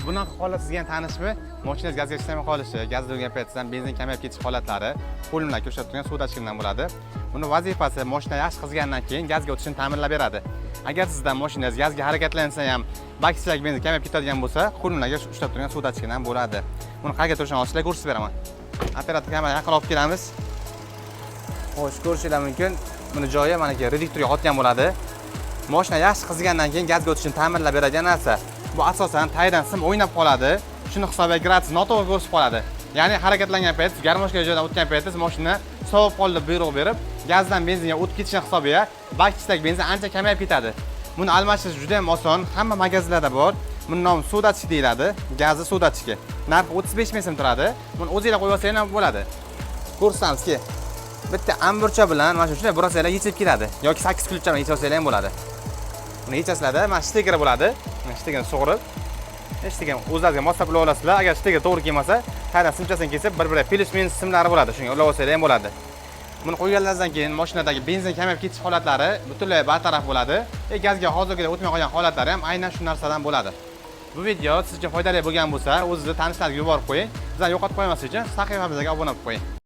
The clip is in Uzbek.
Bunaqa holat sizga ham tanishmi? Mashinangiz gazga ishlamay qolishi, gaz bo'lgan paytdan benzin kamayib ketish holatlari qo'l bilan ko'rsatib turgan suv dachkasidan bo'ladi. Buni vazifasi mashina yaxshi qizigandan keyin gazga o'tishini ta'minlab beradi. Agar sizda mashinangiz gazga harakatlansa ham bak ichidagi benzin kamayib ketadigan bo'lsa, qo'l bilan ushlab turgan suv dachkasidan bo'ladi. Buni qayerga turishini sizlarga ko'rsatib beraman. Operator kamera yaqin olib kelamiz. Xo'sh, ko'rishingiz mumkin. Buni joyi mana bu reduktorga qotgan bo'ladi. Mashina yaxshi qizigandan keyin gazga o'tishini ta'minlab beradigan narsa. Bu asosan taydan sim o'ynab qoladi. Shuni hisobiga gradus noto'g'ri ko'rsatib qoladi. Ya'ni harakatlangan payt, garmoshka joyidan o'tgan paytingiz mashina sovib qoldi deb buyruq berib, gazdan benzinga o'tib ketishini hisobiga bak ichidagi benzin ancha kamayib ketadi. Buni almashtirish juda ham oson, hamma magazinlarda bor. Buni nomi suv dachki deyiladi, gazi suv dachki. Narxi 35 ming so'm turadi. Buni o'zingizlar qo'yib olsangiz ham bo'ladi. Ko'rsamizki, bitta amburcha bilan mana shunday burasanglar yechib keladi yoki 8 klipcha bilan yechib olsanglar ham bo'ladi. Buni yechasizlarda, mana shtekeri bo'ladi. Mana shtekini sug'urib, shtekini o'zlariga moslab ulab olasizlar. Agar shtekeri to'g'ri kelmasa, qaydan simchasini kesib, bir-biriga plus minus simlari bo'ladi. Shunga ulab olsanglar ham bo'ladi. Buni qo'yganingizdan keyin mashinadagi benzin kamayib ketish holatlari butunlay bartaraf bo'ladi. Gazga hozirgidek o'tmay qolgan holatlari ham aynan shu narsadan bo'ladi. Bu video siz uchun foydali bo'lgan bo'lsa, o'zingizni tanishlaringizga yuborib qo'ying. Bizlarni yo'qotib qo'ymaslik uchun sahifamizga obuna bo'lib qo'ying.